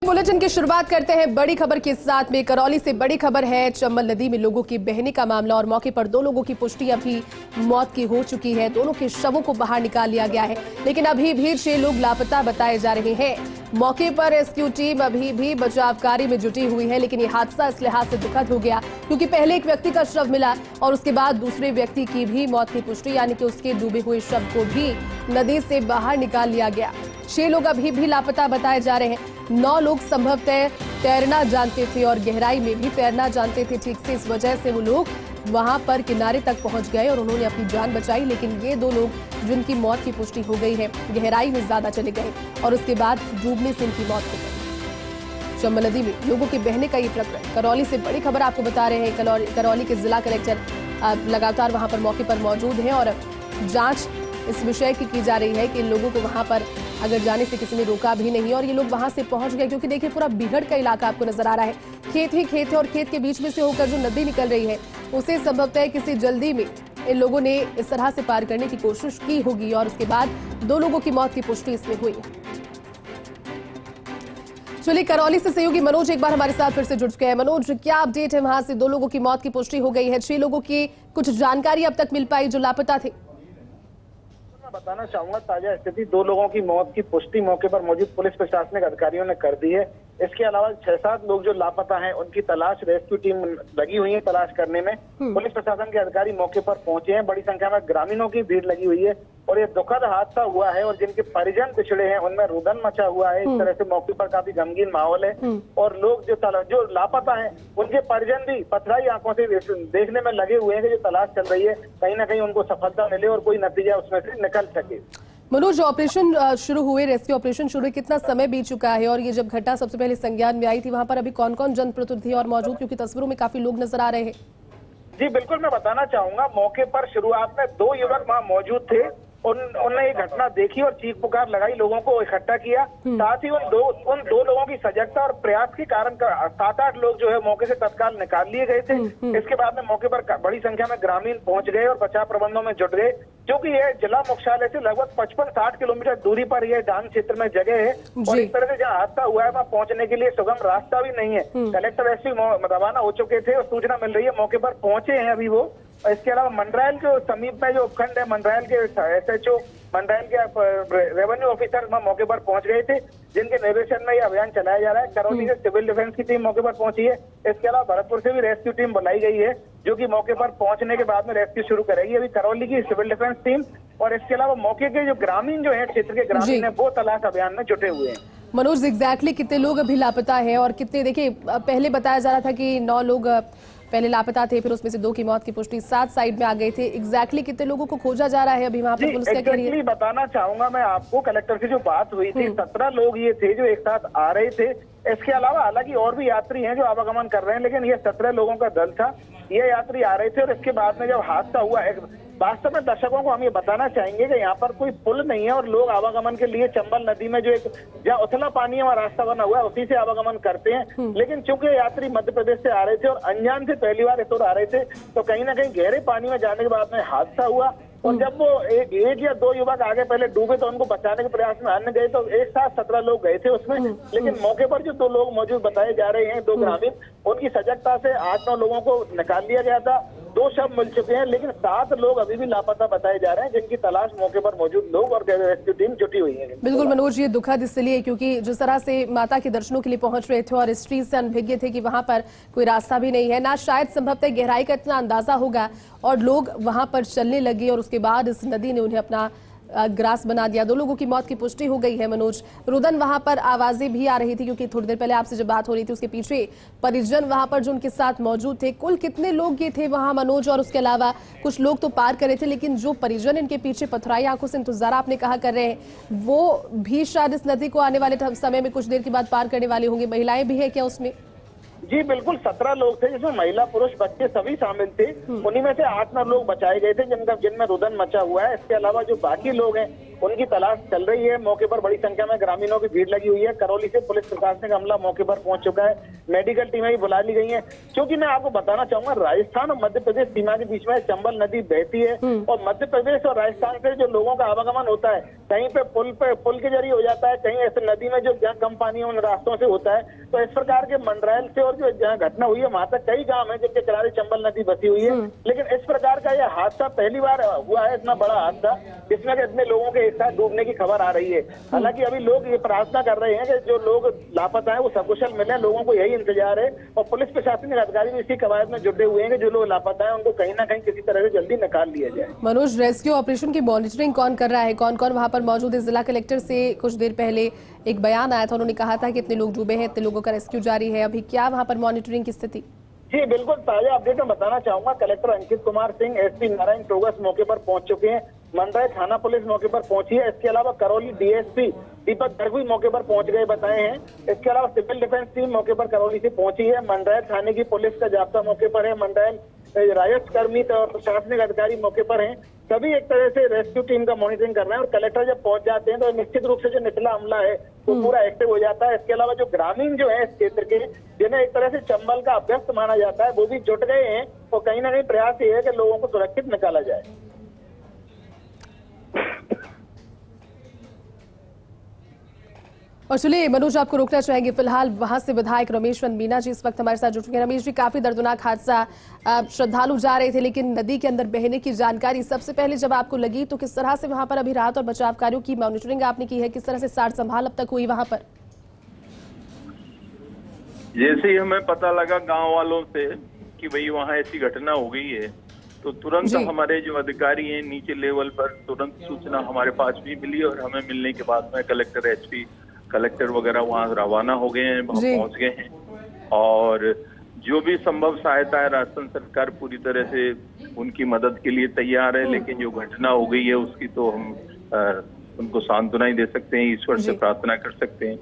Bulletin की शुरुआत करते हैं बड़ी खबर के साथ में। करौली से बड़ी खबर है, चंबल नदी में लोगों की बहने का मामला और मौके पर दो लोगों की पुष्टि अभी मौत की हो चुकी है। दोनों के शवों को बाहर निकाल लिया गया है, लेकिन अभी भी 6 लोग लापता बताए जा रहे हैं। मौके पर रेस्क्यू टीम अभी भी बचाव कार्य में जुटी हुई है, लेकिन ये हादसा इस लिहाज से दुखद हो गया क्योंकि पहले एक व्यक्ति का शव मिला और उसके बाद दूसरे व्यक्ति की भी मौत की पुष्टि, यानी कि उसके डूबे हुए शव को भी नदी से बाहर निकाल लिया गया। 6 लोग अभी भी लापता बताए जा रहे हैं। 9 लोग संभवतः तैरना जानते थे और गहराई में भी तैरना जानते थे ठीक से, इस वजह से वो लोग वहां पर किनारे तक पहुंच गए और उन्होंने अपनी जान बचाई। लेकिन ये 2 लोग जिनकी मौत की पुष्टि हो गई है, गहराई में ज्यादा चले गए और उसके बाद डूबने से इनकी मौत हो गई। चंबल नदी में लोगों के बहने का ये प्रकरण। करौली से बड़ी खबर आपको बता रहे हैं। करौली के जिला कलेक्टर लगातार वहां पर मौके पर मौजूद हैं और जांच इस विषय की जा रही है कि इन लोगों को वहां पर अगर जाने से किसी ने रोका भी नहीं और ये लोग वहां से पहुंच गए, क्योंकि देखिए पूरा बिगड़ का इलाका आपको नजर आ रहा है। खेत ही खेत है और खेत के बीच में से होकर जो नदी निकल रही है उसे संभवतः किसी जल्दी में इन लोगों ने इस तरह से पार करने की कोशिश की होगी और उसके बाद 2 लोगों की मौत की पुष्टि इसमें हुई। चलिए, करौली से सहयोगी मनोज एक बार हमारे साथ फिर से जुड़ चुके हैं। मनोज, क्या अपडेट है वहां से? 2 लोगों की मौत की पुष्टि हो गई है, 6 लोगों की कुछ जानकारी अब तक मिल पाई जो लापता थे? मैं बताना चाहूंगा ताजा स्थिति, 2 लोगों की मौत की पुष्टि मौके पर मौजूद पुलिस प्रशासनिक अधिकारियों ने कर दी है। इसके अलावा 6-7 लोग जो लापता हैं उनकी तलाश रेस्क्यू टीम लगी हुई है तलाश करने में। पुलिस प्रशासन के अधिकारी मौके पर पहुंचे हैं, बड़ी संख्या में ग्रामीणों की भीड़ लगी हुई है और ये दुखद हादसा हुआ है और जिनके परिजन पिछड़े हैं उनमें रुदन मचा हुआ है। इस तरह से मौके पर काफी गमगीन माहौल है और लोग जो लापता हैं उनके परिजन भी पथराई आंखों से देखने में लगे हुए हैं कि जो तलाश चल रही है कहीं ना कहीं उनको सफलता मिले और कोई नतीजा उसमें से निकल सके। मनोज, ऑपरेशन शुरू हुए, रेस्क्यू ऑपरेशन शुरू हुए, कितना समय बीत चुका है और ये जब घटना सबसे पहले संज्ञान में आई थी वहां पर अभी कौन कौन जनप्रतिनिधि और मौजूद, क्योंकि तस्वीरों में काफी लोग नजर आ रहे हैं? जी बिल्कुल, मैं बताना चाहूंगा मौके पर शुरुआत में 2 युवक वहां मौजूद थे। उनने ये घटना देखी और चीख पुकार लगाई, लोगों को इकट्ठा किया। साथ ही उन दो लोगों की सजगता और प्रयास के कारण 7-8 लोग जो है मौके से तत्काल निकाल लिए गए थे। इसके बाद में मौके पर बड़ी संख्या में ग्रामीण पहुंच गए और बचाव प्रबंधों में जुट गए, क्योंकि यह जिला मुख्यालय से लगभग 55-60 किलोमीटर दूरी पर यह डांग क्षेत्र में जगह है और इस तरह से जहाँ हादसा हुआ है वहाँ पहुंचने के लिए सुगम रास्ता भी नहीं है। कलेक्टर एसपी रवाना हो चुके थे और सूचना मिल रही है, मौके पर पहुंचे हैं अभी वो। इसके अलावा मंडरायल के समीप में जो उपखंड है, मंडरायल के SHO, मंडरायल के रेवेन्यू ऑफिसर मौके पर पहुंच गए थे, जिनके निर्देशन में यह अभियान चलाया जा रहा है। करौली से सिविल डिफेंस की टीम मौके पर पहुंची है। इसके अलावा भरतपुर से भी रेस्क्यू टीम बुलाई गई है जो कि मौके पर पहुंचने के बाद में रेस्क्यू शुरू करेगी। अभी करौली की सिविल डिफेंस टीम और इसके अलावा मौके के जो ग्रामीण जो है, क्षेत्र के ग्रामीण है, वो तलाश अभियान में जुटे हुए हैं। मनोज, एग्जैक्टली कितने लोग अभी लापता है और कितने, देखिए पहले बताया जा रहा था कि 9 लोग पहले लापता थे, फिर उसमें से 2 की मौत की पुष्टि, 7 साइड में आ गए थे। एग्जैक्टली कितने लोगों को खोजा जा रहा है अभी वहाँ पर? पुलिस क्या कह रही है? बताना चाहूंगा मैं आपको, कलेक्टर से जो बात हुई थी 17 लोग ये थे जो एक साथ आ रहे थे। इसके अलावा हालांकि और भी यात्री हैं जो आवागमन कर रहे हैं, लेकिन ये 17 लोगों का दल था। ये यात्री आ रहे थे और इसके बाद में जब हादसा हुआ, वास्तव में दर्शकों को हम ये बताना चाहेंगे कि यहाँ पर कोई पुल नहीं है और लोग आवागमन के लिए चंबल नदी में जो एक जहाँ उथला पानी है वहाँ रास्ता बना हुआ है उसी से आवागमन करते हैं। लेकिन चूंकि यात्री मध्य प्रदेश से आ रहे थे और अनजान से पहली बार इस ओर आ रहे थे, तो कहीं ना कहीं गहरे पानी में जाने के बाद में हादसा हुआ और जब वो एक या 2 युवक आगे पहले डूबे तो उनको बचाने के प्रयास में अन्य गए, तो एक साथ 17 लोग गए थे उसमें। लेकिन मौके पर जो 2 लोग मौजूद बताए जा रहे हैं, 2 ग्रामीण, उनकी सजगता से 8-9 लोगों को निकाल लिया गया था। 2 शव मिल चुके हैं, लेकिन 7 लोग अभी भी लापता बताए जा रहे हैं, जिनकी तलाश मौके पर मौजूद लोग और रेस्क्यू टीम जुटी हुई है। बिल्कुल मनोज, ये दुखद इसलिए क्योंकि जिस तरह से माता के दर्शनों के लिए पहुंच रहे थे और इस चीज से अनभिज्ञ थे कि वहां पर कोई रास्ता भी नहीं है, ना शायद संभवतः गहराई का इतना अंदाजा होगा और लोग वहां पर चलने लगे और उसके बाद इस नदी ने उन्हें अपना ग्रास बना दिया। 2 लोगों की मौत की पुष्टि हो गई है। मनोज, रुदन वहां पर आवाजें भी आ रही थी क्योंकि थोड़ी देर पहले आपसे जब बात हो रही थी उसके पीछे परिजन वहां पर जो उनके साथ मौजूद थे। कुल कितने लोग ये थे वहां मनोज? और उसके अलावा कुछ लोग तो पार कर रहे थे, लेकिन जो परिजन इनके पीछे पथराई आंखों से इंतजार आपने कहा कर रहे हैं, वो भी शायद इस नदी को आने वाले समय में कुछ देर के बाद पार करने वाले होंगे। महिलाएं भी है क्या उसमें? जी बिल्कुल, 17 लोग थे जिसमें महिला पुरुष बच्चे सभी शामिल थे। उन्हीं में से 8-9 लोग बचाए गए थे जिनमें रुदन मचा हुआ है। इसके अलावा जो बाकी लोग हैं उनकी तलाश चल रही है। मौके पर बड़ी संख्या में ग्रामीणों की भीड़ लगी हुई है। करौली से पुलिस प्रशासनिक अमला मौके पर पहुंच चुका है, मेडिकल टीमें भी बुला ली गई हैं। क्योंकि मैं आपको बताना चाहूंगा, राजस्थान और मध्य प्रदेश सीमा के बीच में चंबल नदी बहती है और मध्य प्रदेश और राजस्थान से जो लोगों का आवागमन होता है, कहीं पे पुल के जरिए हो जाता है, कहीं ऐसे नदी में जो जहाँ कम पानी है उन रास्तों से होता है। तो इस प्रकार के मंडरायल से और जो जहाँ घटना हुई है वहां तक कई गांव है जिनके किनारे चंबल नदी बसी हुई है, लेकिन इस प्रकार का यह हादसा पहली बार हुआ है, इतना बड़ा हादसा जिसमें इतने लोगों के एक साथ डूबने की खबर आ रही है। हालांकि अभी लोग ये प्रार्थना कर रहे हैं कि जो लोग लापता है वो सकुशल मिले, लोगों को यही इंतजार है और पुलिस प्रशासनिक अधिकारी भी इसी कवायद में जुटे हुए हैं कि जो लोग लापता है उनको कहीं ना कहीं किसी तरह से जल्दी निकाल लिया जाए। मनोज, रेस्क्यू ऑपरेशन की मॉनिटरिंग कौन कर रहा है, कौन कौन वहां पर मौजूद है? जिला कलेक्टर से कुछ देर पहले एक बयान आया था, उन्होंने कहा था कि इतने लोग डूबे हैं, इतने लोगों का रेस्क्यू जारी है। अभी क्या वहां पर मॉनिटरिंग की स्थिति? जी बिल्कुल, ताजा अपडेट में बताना चाहूंगा। कलेक्टर अंकित कुमार सिंह, एसपी नारायण टोगस मौके पर पहुंच चुके हैं। मंडराय थाना पुलिस मौके पर पहुंची है। इसके अलावा करौली डीएसपी दीपक गर्ग भी मौके पर पहुंच गए बताए हैं। इसके अलावा सिविल डिफेंस टीम मौके पर करौली से पहुंची है। मंडराय थाने की पुलिस का जाब्ता मौके पर है। मंडराय राजस्व कर्मी और प्रशासनिक अधिकारी मौके पर हैं। सभी एक तरह से रेस्क्यू टीम का मॉनिटरिंग कर रहे हैं और कलेक्टर जब पहुंच जाते हैं तो निश्चित रूप से जो निचला अमला है वो पूरा एक्टिव हो जाता है। इसके अलावा जो ग्रामीण जो है इस क्षेत्र के, जिन्हें एक तरह से चंबल का अभ्यस्त माना जाता है, वो भी जुट गए हैं और कहीं ना कहीं प्रयास ये है कि लोगों को सुरक्षित निकाला जाए। और चलिए मनोज, आपको रोकना चाहेंगे। फिलहाल वहां से विधायक रमेशवंत मीना जी इस वक्त हमारे साथ जुड़ चुके हैं। रमेश जी, काफी दर्दनाक हादसा, श्रद्धालु जा रहे थे लेकिन नदी के अंदर बहने की जानकारी सबसे पहले जब आपको लगी तो किस तरह से वहां पर अभी राहत और बचाव कार्यों की मॉनिटरिंग आपने की है, किस तरह से सार संभाल अब तक हुई वहां पर? जैसे ही हमें पता लगा गांव वालों से कि भाई वहां ऐसी घटना हो गई है तो तुरंत हमारे जो अधिकारी हैं नीचे लेवल पर तुरंत सूचना हमारे पास भी मिली और हमें मिलने के बाद में कलेक्टर, एसपी, कलेक्टर वगैरह वहां रवाना हो गए हैं, वहां पहुंच गए हैं और जो भी संभव सहायता है राजस्थान सरकार पूरी तरह से उनकी मदद के लिए तैयार है। लेकिन जो घटना हो गई है उसकी तो हम उनको सांत्वना ही दे सकते हैं, ईश्वर से प्रार्थना कर सकते हैं।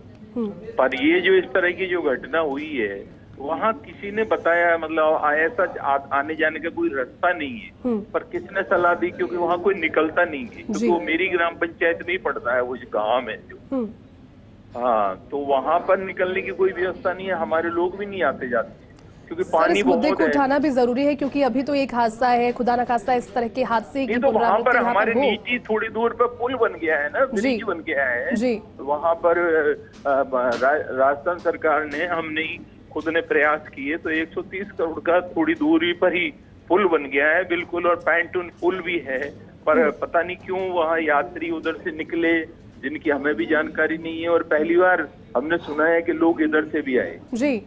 पर ये जो इस तरह की जो घटना हुई है वहाँ किसी ने बताया, मतलब ऐसा आने जाने का कोई रास्ता नहीं है, पर किसने सलाह दी, क्योंकि वहाँ कोई निकलता नहीं है, क्योंकि वो मेरी ग्राम पंचायत में ही पड़ता है वो गाँव में जो। हाँ, तो वहाँ पर निकलने की कोई व्यवस्था नहीं है, हमारे लोग भी नहीं आते जाते क्योंकि पानी बहुत है। मुद्दे को उठाना भी जरूरी है क्योंकि अभी तो एक हादसा है, खुदा न खास्ता इस तरह के हादसे की तो वहाँ पर हमारे नीचे थोड़ी दूर पर पुल बन गया है ना, ब्रिज बन गया है जी। वहाँ पर राजस्थान सरकार ने, हमने खुद ने प्रयास किए तो 130 करोड़ का थोड़ी दूरी पर ही पुल बन गया है बिल्कुल, और पैंटून पुल भी है। पर पता नहीं क्यों वहाँ यात्री उधर से निकले जिनकी हमें भी जानकारी नहीं है और पहली बार हमने सुना है कि लोग इधर से भी आए जी।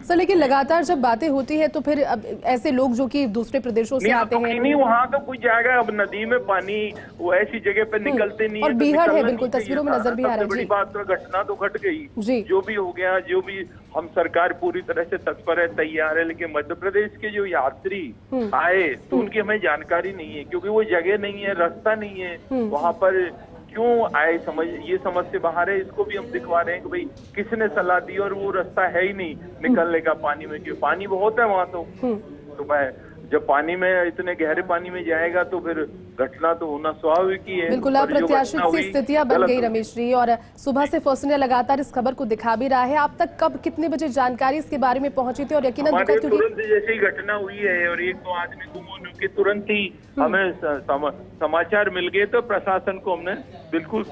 सर लेकिन लगातार जब बातें होती है तो फिर अब ऐसे लोग जो कि दूसरे प्रदेशों से आते हैं नहीं, वहाँ का कोई जाएगा। अब नदी में पानी वो ऐसी जगह पे निकलते नहीं और है, बीहड़ है, बिल्कुल तस्वीरों में नजर भी आ रहा है। बड़ी बात तो घटना तो घट गई, जो भी हो गया, जो भी हम सरकार पूरी तरह से तत्पर है, तैयार है। लेकिन मध्य प्रदेश के जो यात्री आए तो उनकी हमें जानकारी नहीं है क्योंकि वो जगह नहीं है, रास्ता नहीं है वहाँ पर। क्यों आए ये समझ से बाहर है। इसको भी हम दिखवा रहे हैं कि भाई किसने सलाह दी और वो रास्ता है ही नहीं निकलने का पानी में, क्योंकि पानी बहुत है वहाँ तो मैं जब पानी में इतने गहरे पानी में जाएगा तो फिर घटना तो होना स्वाभाविक ही है। बिल्कुल, अप्रत्याशित सी स्थितियां बन गई रमेश जी, और सुबह से फर्स्ट इंडिया लगातार इस खबर को दिखा भी रहा है। आप तक कब कितने बजे जानकारी इसके बारे में पहुंची थी? और यकीनन तुरंत जैसे ही घटना हुई है और एक दो आदमी गुम होने के तुरंत ही हमें समाचार मिल गए तो प्रशासन को हमने बिल्कुल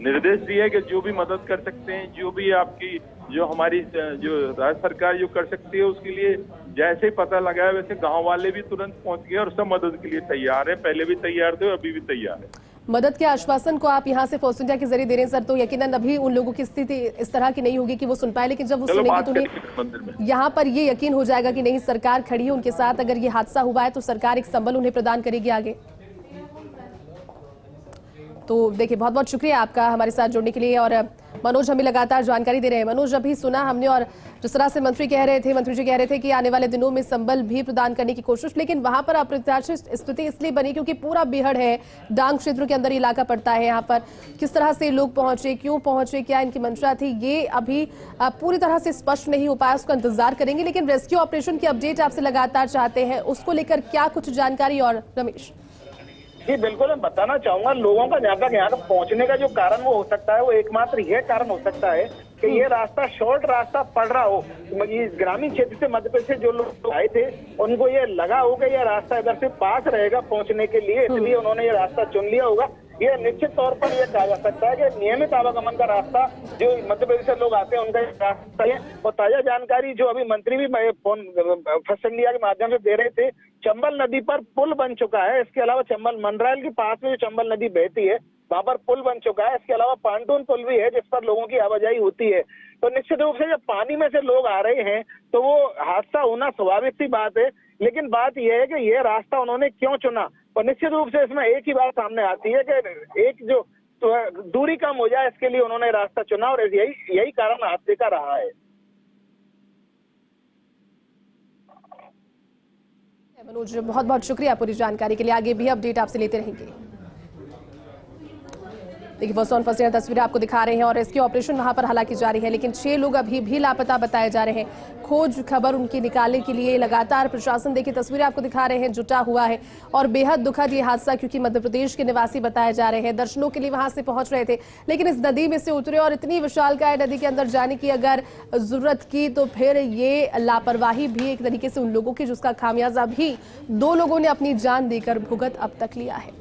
निर्देश दिया कि जो भी मदद कर सकते हैं, जो भी आपकी जो हमारी जो राज्य सरकार जो कर सकती है उसके लिए जैसे ही पता लगा है वैसे गांव वाले भी तुरंत पहुंच गए और सब मदद के लिए तैयार है। पहले भी तैयार थे, अभी भी तैयार है। मदद के आश्वासन को आप यहाँ से फर्स्ट इंडिया के जरिए दे रहे हैं सर, तो यकीनन अभी उन लोगों की स्थिति इस तरह की नहीं होगी कि वो सुन पाए, लेकिन जब वो सुनेंगे तो उन्हें यहाँ पर ये यकीन हो जाएगा कि नहीं, सरकार खड़ी है उनके साथ। अगर ये हादसा हुआ है तो सरकार एक संबल उन्हें प्रदान करेगी आगे। तो देखिए, बहुत बहुत शुक्रिया आपका हमारे साथ जुड़ने के लिए, और मनोज हमें लगातार जानकारी दे रहे हैं। मनोज, अभी सुना हमने, और जिस तरह से मंत्री जी कह रहे थे कि आने वाले दिनों में संबल भी प्रदान करने की कोशिश, लेकिन वहां पर अप्रत्याशित स्थिति इसलिए बनी क्योंकि पूरा बीहड़ है, डांग क्षेत्र के अंदर इलाका पड़ता है। यहाँ पर किस तरह से लोग पहुंचे, क्यों पहुंचे, क्या इनकी मंशा थी, ये अभी पूरी तरह से स्पष्ट नहीं हो पाया। उसका इंतजार करेंगे, लेकिन रेस्क्यू ऑपरेशन की अपडेट आपसे लगातार चाहते हैं, उसको लेकर क्या कुछ जानकारी? और रमेश, जी बिल्कुल, मैं बताना चाहूंगा लोगों का जहाँ तक यहाँ तक पहुँचने का जो कारण वो हो सकता है, वो एकमात्र यह कारण हो सकता है कि ये रास्ता शॉर्ट रास्ता पड़ रहा हो। ये ग्रामीण क्षेत्र से मध्य प्रदेश से जो लोग आए थे उनको ये लगा होगा ये रास्ता इधर से पास रहेगा पहुंचने के लिए, इसलिए उन्होंने ये रास्ता चुन लिया होगा। ये निश्चित तौर पर यह कहा जा सकता है कि नियमित आवागमन का रास्ता जो मध्य प्रदेश से लोग आते हैं उनका रास्ता है। और ताजा जानकारी जो अभी मंत्री भी फोन फर्स्ट इंडिया के माध्यम से दे रहे थे, चंबल नदी पर पुल बन चुका है। इसके अलावा चंबल मंडरायल के पास में जो चंबल नदी बहती है वहां पर पुल बन चुका है। इसके अलावा पांटून पुल भी है जिस पर लोगों की आवाजाही होती है। तो निश्चित रूप से जब पानी में से लोग आ रहे हैं तो वो हादसा होना स्वाभाविक सी बात है, लेकिन बात यह है कि ये रास्ता उन्होंने क्यों चुना। और निश्चित रूप से इसमें एक ही बात सामने आती है कि एक जो दूरी कम हो जाए इसके लिए उन्होंने रास्ता चुना और यही कारण हादसे का रहा है। मनोज, बहुत बहुत शुक्रिया पूरी जानकारी के लिए। आगे भी अपडेट आपसे लेते रहेंगे। देखिए, फर्स्ट ऑन फर्स्ट एयर तस्वीरें आपको दिखा रहे हैं और रेस्क्यू ऑपरेशन वहां पर हालांकि जारी है, लेकिन 6 लोग अभी भी लापता बताए जा रहे हैं। खोज खबर उनकी निकालने के लिए लगातार प्रशासन, देखिए तस्वीरें आपको दिखा रहे हैं, जुटा हुआ है। और बेहद दुखद ये हादसा, क्योंकि मध्य प्रदेश के निवासी बताए जा रहे हैं, दर्शनों के लिए वहां से पहुंच रहे थे, लेकिन इस नदी में से उतरे और इतनी विशालकाय नदी के अंदर जाने की अगर जरूरत की तो फिर ये लापरवाही भी एक तरीके से उन लोगों की, जिसका खामियाजा भी 2 लोगों ने अपनी जान देकर भुगत अब तक लिया है।